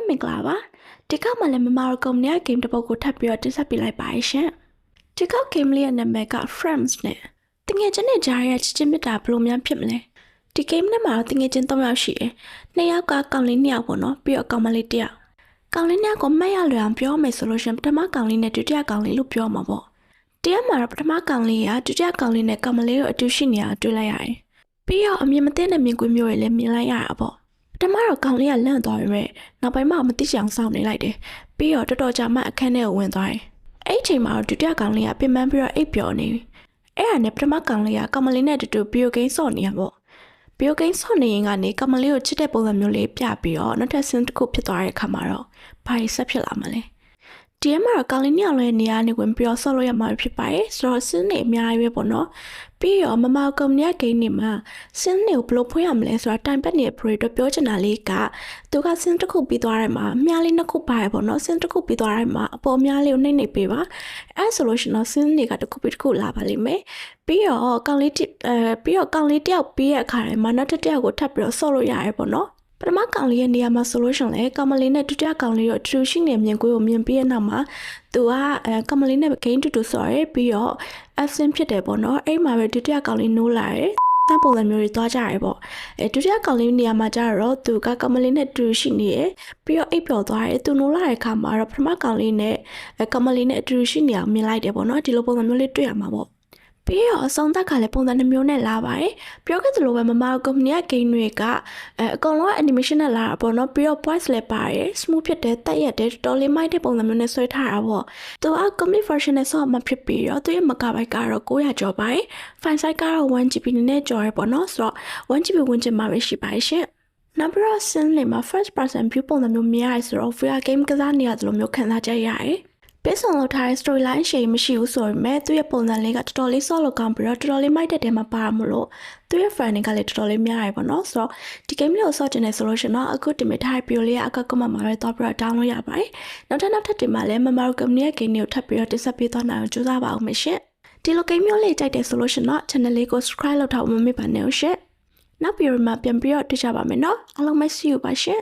မင်္ဂလာပါဒီကောက်မှာလည်းမမတို့ကုမ္ပဏီဂိမ်းတစ်ပုဒ်ကိုထပ်ပြီးတော့တင်ဆက်ပေးလိုက်ပါရှင်ဒီကောက်ဂိမ်းလေးရဲ့နာမည်က Friends နဲ့တငယ်ချင်းနဲ့ကြားရချစ်ချင်းမြတ်တာဘယ်လိုများဖြစ်မလဲဒီဂိမ်းနဲ့မှာတော့တငယ်ချင်း၃ယောက်ရှိတယ်၂ယောက်ကကောင်လေး၂ယောက်ပေါ့နော်ပြီးတော့ကောင်မလေးတစ်ယောက်ကောင်လေး၂ယောက်ကိုမှတ်ရလွယ်အောင်ပြောမယ်ဆိုလို့ရှင်ပထမကောင်လေးနဲ့ဒုတိယကောင်လေးလို့ပြောမှာပေါ့တရားမှာတော့ပထမကောင်လေးကဒုတိယကောင်လေးနဲ့ကောင်မလေးကိုအတူရှိနေတာတွေ့လိုက်ရတယ်ပြီးတော့အမြင်မသိတဲ့မြင်ကွင်းမျိုးတွေလည်းမြင်လိုက်ရတာပေါ့ပထမတော့ကောင်လေးကလန့်သွားပြီပဲနောက်ပိုင်းမှာမသိချင်အောင်စောင့်နေလိုက်တယ်ပြီးတော့တော်တော်ကြာမှအခန်းထဲကိုဝင်သွားတယ်အဲ့ဒီချိန်မှာတော့ဒုတိယကောင်လေးကပြင်ပန်းပြီးတော့အိပ်ပျော်နေပြီအဲ့ဒါနဲ့ပထမကောင်လေးကကောင်မလေးနဲ့တူတူဘီယိုဂိမ်းဆော့နေရပေါ့ဘီယိုဂိမ်းဆော့နေရင်ကနေကောင်မလေးကိုချစ်တဲ့ပုံစံမျိုးလေးပြပြီးတော့နောက်ထပ်ဆင်းတစ်ခုဖြစ်သွားတဲ့အခါမှာတော့ဘာကြီးဆက်ဖြစ်လာမလဲဒီမှာတော့ကောင်လေးညောင်လေးနေရာနေဝင်ပြီးတော့ဆော့လို့ရမှာဖြစ်ပါတယ်ဆိုတော့ဆင်းနေအများကြီးပဲပေါ့နော်ပြီးတော့မမကုမ္ပဏီဂိမ်းနေမှာဆင်းနေကိုဘယ်လိုဖွင့်ရမလဲဆိုတာတိုင်ပတ်နေတဲ့ operator ပြောချင်တာလေးကသူကဆင်းတစ်ခုပြီးသွားတယ်မှာအများလေးနှစ်ခုပါတယ်ပေါ့နော်ဆင်းတစ်ခုပြီးသွားတယ်မှာအပေါ်အများလေးကိုနှိမ့်ပေးပါအဲဆိုလို့ရှိရင်တော့ဆင်းတွေကတစ်ခုပြီးတစ်ခုလာပါလိမ့်မယ်ပြီးတော့ကောင်လေးတယောက်ပြီးရဲ့အခါတိုင်းမှာနောက်တစ်ယောက်ကိုထပ်ပြီးတော့ဆော့လို့ရတယ်ပေါ့နော်ပထမကောင်လေးရဲ့နေရာမှာဆိုလို့ရှိရင်လေကောင်မလေးနဲ့ဒုတိယကောင်လေးတို့အတူရှိနေမြင်ကွေးကိုမြင်ပြီးတဲ့နောက်မှာသူကကောင်မလေးနဲ့ဂိမ်းတူဆော်ရဲပြီးတော့ absent ဖြစ်တယ်ပေါ့နော်အဲ့မှာပဲဒုတိယကောင်လေးနိုးလာတယ်စံပုံစံမျိုးတွေသွားကြရဲပေါ့ဒုတိယကောင်လေးနေရာမှာကျတော့သူကကောင်မလေးနဲ့တူရှိနေရပြီးတော့အိပ်ပျော်သွားတယ်သူနိုးလာတဲ့အခါမှာတော့ပထမကောင်လေးနဲ့ကောင်မလေးနဲ့အတူရှိနေအောင်မြင်လိုက်တယ်ပေါ့နော်ဒီလိုပုံစံမျိုးလေးတွေ့ရမှာပေါ့ပြီးတော့အဆုံးသက်ကလည်းပုံစံနှမျိုးနဲ့လာပါတယ်ပြောခဲ့သလိုပဲမမကုမ္ပဏီဂိမ်းတွေကအကောင်လုံး animation နဲ့လာတာပေါ့နော်ပြီးတော့ voice လည်းပါတယ် smooth ဖြစ်တဲ့တက်ရက်တဲ့တော်လေးမိုက်တဲ့ပုံစံမျိုးနဲ့ဆွဲထားတာပေါ့သူက complete version နဲ့ဆော့မှဖြစ်ပြီးတော့သူရဲ့မကဘိုက်ကတော့900ကျော်ပါတယ် file size ကတော့ 1GB နဲ့ကျော်ရပေါ့နော်ဆိုတော့ 1GB ဝန်းကျင်မှာပဲရှိပါတယ်ရှင်နောက်ပြီးတော့ scene လေးမှာ first person view ပုံစံမျိုးမြင်ရတယ်ဆိုတော့ VR game ကစားနေရတယ်လို့မျိုးခံစားကြရတယ်ပေးဆောင်လုပ်ထားတဲ့ storyline ရှေ့မရှိဘူးဆိုပေမဲ့သူ့ရဲ့ပုံစံလေးကတော်တော်လေးဆော့လို့ကောင်းပြီးတော့တော်တော်လေးမိုက်တဲ့တဲမှာပါမလို့သူ့ရဲ့ fan တွေကလည်းတော်တော်လေးများရပါတော့ဆိုတော့ဒီ game လေးကိုဆော့ကျင်နေဆိုလို့ရှင်တော့အခုတင်ပေးထားတဲ့ video လေးကအကကမှမှာပဲတော့ပြီးတော့ download ရပါတယ်နောက်ထပ်တင်မှာလည်းမမတို့ company ရဲ့ game လေးကိုထပ်ပြီးတော့တင်ဆက်ပေးသွားနိုင်အောင်ကြိုးစားပါအောင်မရှင်ဒီလို game မျိုးလေးကြိုက်တယ်ဆိုလို့ရှင်တော့ channel လေးကို subscribe လုပ်ထားဖို့မမေ့ပါနဲ့ရှင်နောက် video မှာပြန်ပြီးတော့တွေ့ကြပါမယ်နော်အားလုံးပဲ see you ပါရှင်